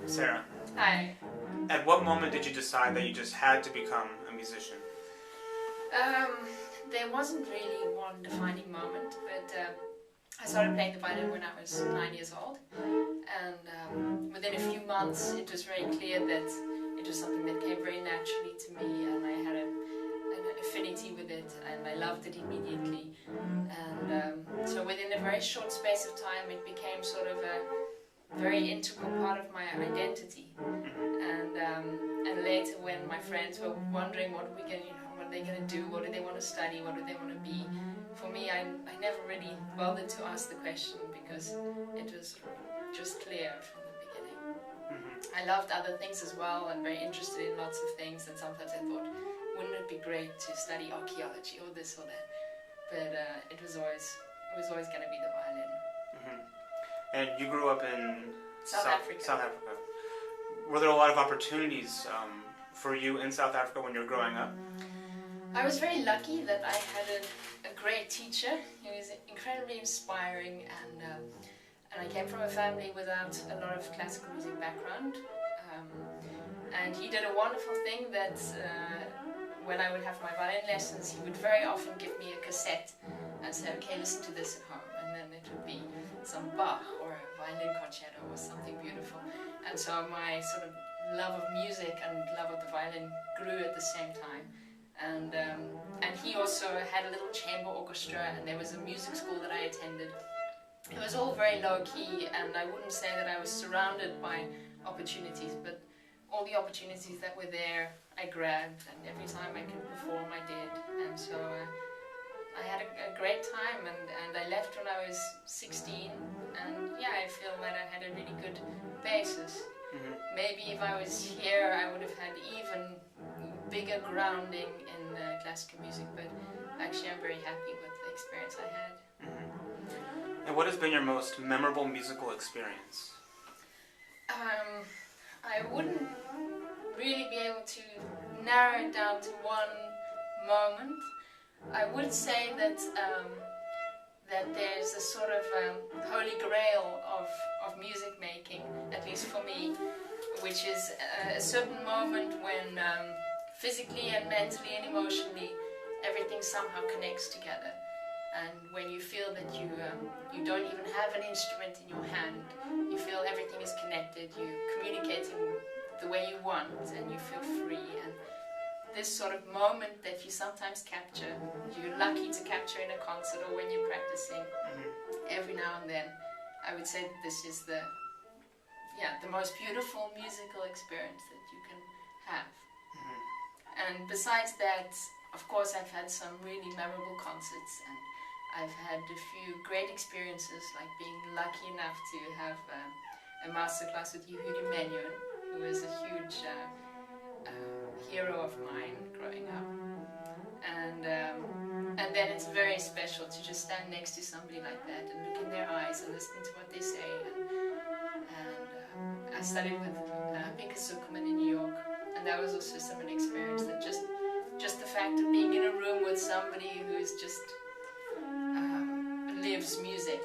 Sarah. Hi. At what moment did you decide that you just had to become a musician? There wasn't really one defining moment, but I started playing the violin when I was 9 years old, and within a few months it was very clear that it was something that came very naturally to me, and I had an affinity with it, and I loved it immediately. And so within a very short space of time it became sort of a very integral part of my identity. And later, when my friends were wondering what are they going to do, what do they want to study, what do they want to be, for me, I never really bothered to ask the question because it was just clear from the beginning. I loved other things as well and very interested in lots of things, and sometimes I thought, wouldn't it be great to study archaeology or this or that? But it was always going to be the violin. And you grew up in South Africa. South Africa. Were there a lot of opportunities for you in South Africa when you were growing up? I was very lucky that I had a great teacher. He was incredibly inspiring, and I came from a family without a lot of classical music background. And he did a wonderful thing that when I would have my violin lessons, he would very often give me a cassette and say, okay, listen to this at home. And then it would be some Bach or a violin concerto or something beautiful. And so my sort of love of music and love of the violin grew at the same time. And he also had a little chamber orchestra, and there was a music school that I attended. It was all very low-key, and I wouldn't say that I was surrounded by opportunities, but all the opportunities that were there I grabbed, and every time I could perform I did. And so I had a great time, and I left when I was 16, and yeah, I feel that I had a really good basis. Maybe if I was here I would have had even bigger grounding in classical music, but actually I'm very happy with the experience I had. And what has been your most memorable musical experience? I wouldn't really be able to narrow it down to one moment. I would say that that there's a sort of holy grail of music making, at least for me, which is a certain moment when physically and mentally and emotionally everything somehow connects together. And when you feel that you don't even have an instrument in your hand, you feel everything is connected, you're communicating the way you want, and you feel free. And this sort of moment that you sometimes capture, you're lucky to capture in a concert or when you're practicing every now and then, I would say that this is the most beautiful musical experience that you can have. And besides that, of course, I've had some really memorable concerts, and I've had a few great experiences, like being lucky enough to have a masterclass with Yehudi Menuhin, who was a huge hero of mine growing up. And then it's very special to just stand next to somebody like that and look in their eyes and listen to what they say. And I studied with Pinkas Zuckerman in New York, and that was also an experience that just the fact of being in a room with somebody who's just lives music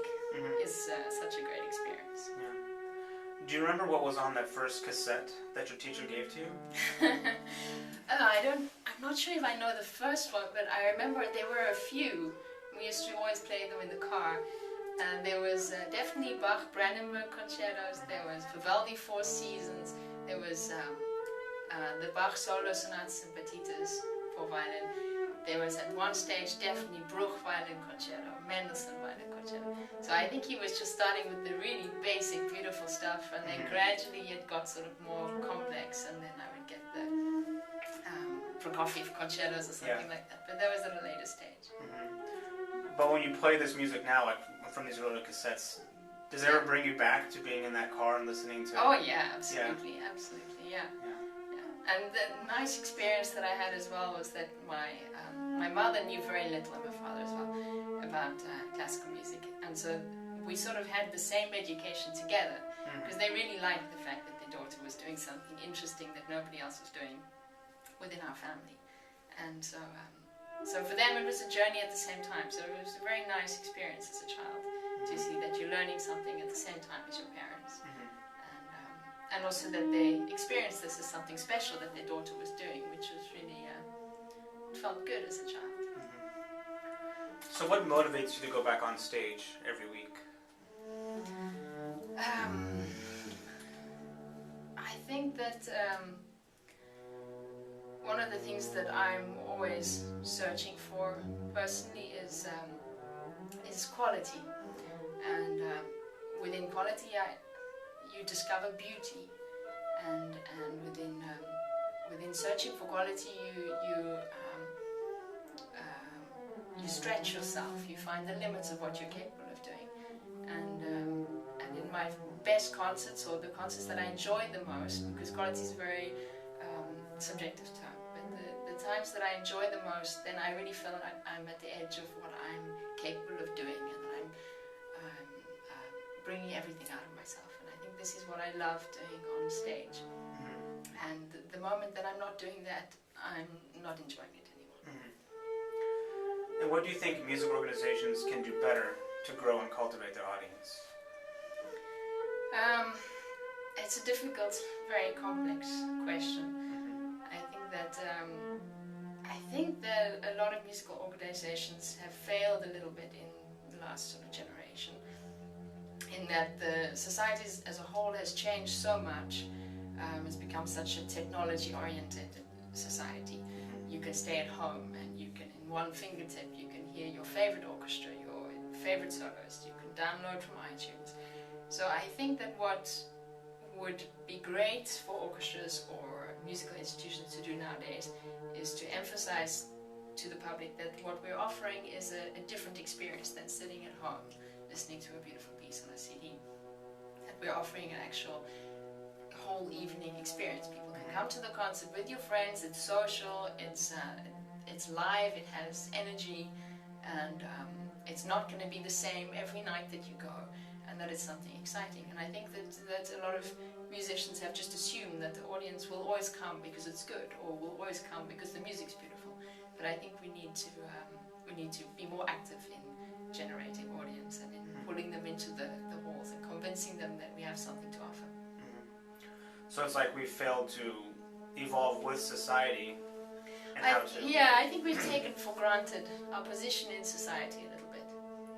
is such a great experience. Yeah. Do you remember what was on that first cassette that your teacher gave to you? I'm not sure if I know the first one, but I remember there were a few. We used to always play them in the car. And there was definitely Bach Brandenburg concertos, there was Vivaldi Four Seasons, there was the Bach Solo Sonatas and Partitas for violin. There was at one stage definitely Bruch Violin Concerto, Mendelssohn Violin Concerto. So I think he was just starting with the really basic, beautiful stuff, and then gradually it got sort of more complex, and then I would get the Prokofiev concertos or something like that. But that was at a later stage. But when you play this music now, like from these early cassettes, does it ever bring you back to being in that car and listening to? Oh yeah, absolutely, absolutely, yeah. And the nice experience that I had as well was that my mother knew very little, and my father as well, about classical music, and so we sort of had the same education together, because they really liked the fact that their daughter was doing something interesting that nobody else was doing within our family. And so for them it was a journey at the same time, so it was a very nice experience as a child to see that you're learning something at the same time as your parents. And and also that they experienced this as something special that their daughter was doing, which was really, it felt good as a child. So what motivates you to go back on stage every week? I think that one of the things that I'm always searching for personally is quality, and within quality you discover beauty, and within searching for quality you stretch yourself, you find the limits of what you're capable of doing, and in my best concerts, or the concerts that I enjoy the most, because quality is a very subjective term, but the times that I enjoy the most, then I really feel like I'm at the edge of what I'm capable of doing, and I'm bringing everything out of myself. And I think this is what I love doing on stage. And the moment that I'm not doing that, I'm not enjoying it anymore. And what do you think music organizations can do better to grow and cultivate their audience? It's a difficult, very complex question. I think that a lot of musical organizations have failed a little bit in the last sort of generation, in that the society as a whole has changed so much. It's become such a technology-oriented society. You can stay at home and you can, in one fingertip, you can hear your favorite orchestra, your favorite soloist, you can download from iTunes. So I think that what would be great for orchestras or musical institutions to do nowadays is to emphasize to the public that what we're offering is a different experience than sitting at home listening to a beautiful piece on a CD. That we're offering an actual whole evening experience. People can come to the concert with your friends, it's social, it's live, it has energy, and it's not going to be the same every night that you go, and that it's something exciting. And I think that a lot of musicians have just assumed that the audience will always come because it's good, or will always come because the music's beautiful. But I think we need to be more active in generating audience and in pulling them into the halls and convincing them that we have something to offer. So it's like we failed to evolve with society. And I think we've taken for granted our position in society a little bit.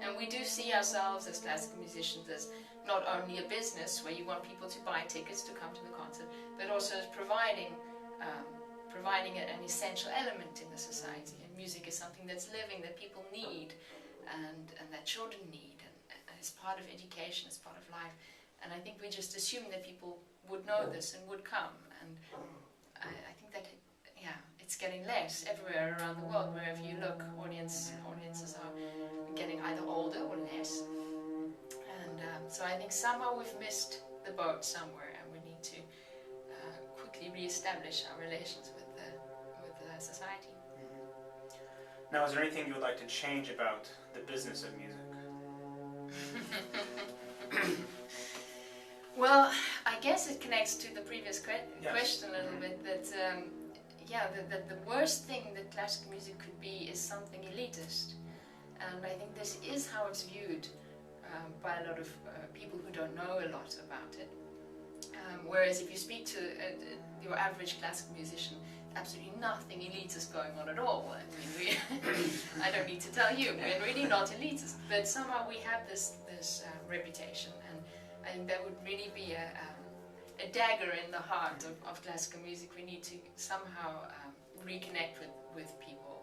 And we do see ourselves as classical musicians as not only a business where you want people to buy tickets to come to the concert, but also as providing an essential element in the society. And music is something that's living, that people need, and that children need, and it's part of education, it's part of life. And I think we just assume that people would know this and would come. And I think that it's getting less everywhere around the world. Wherever you look, audiences are getting either older or less. And so I think somehow we've missed the boat somewhere, and we need to quickly re-establish our relations with the society. Now, is there anything you would like to change about the business of music? Well, I guess it connects to the previous question a little bit, that the worst thing that classical music could be is something elitist. And I think this is how it's viewed by a lot of people who don't know a lot about it. Whereas if you speak to your average classical musician, absolutely nothing elitist going on at all. I mean, I don't need to tell you, we're really not elitist, but somehow we have this reputation, and I think that would really be a dagger in the heart of classical music. We need to somehow reconnect with people,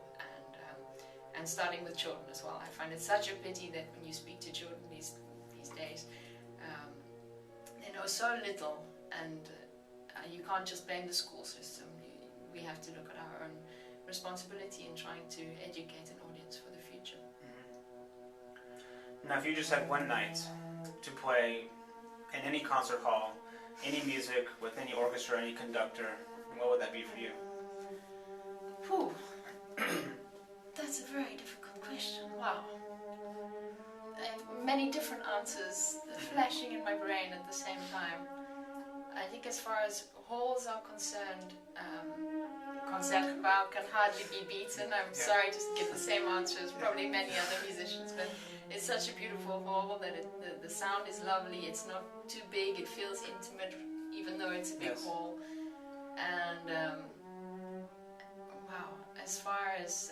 and starting with children as well. I find it such a pity that when you speak to children these days, they know so little, and you can't just blame the school system. We have to look at our own responsibility in trying to educate an audience for the future. Now, if you just had one night to play in any concert hall, any music, with any orchestra, any conductor, what would that be for you? Whew. That's a very difficult question. Wow. I have many different answers flashing in my brain at the same time. I think as far as halls are concerned, concertgebouw can hardly be beaten. I'm sorry to give the same answer as probably many other musicians, but it's such a beautiful hall that the sound is lovely. It's not too big, it feels intimate, even though it's a big Yes. hall. And wow, as far as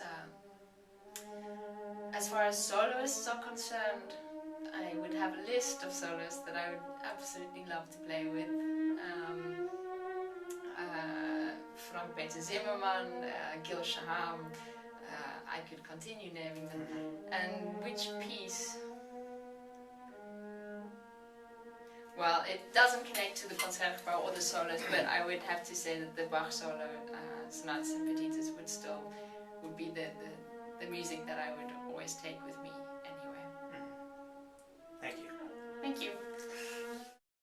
soloists are concerned, I would have a list of soloists that I would absolutely love to play with. Frank Peter Zimmerman, Gil Shaham, I could continue naming them. And which piece? Well, it doesn't connect to the concertgebouw or the solos, but I would have to say that the Bach solo, sonatas and petitas would be the music that I would always take with me anyway. Thank you. Thank you.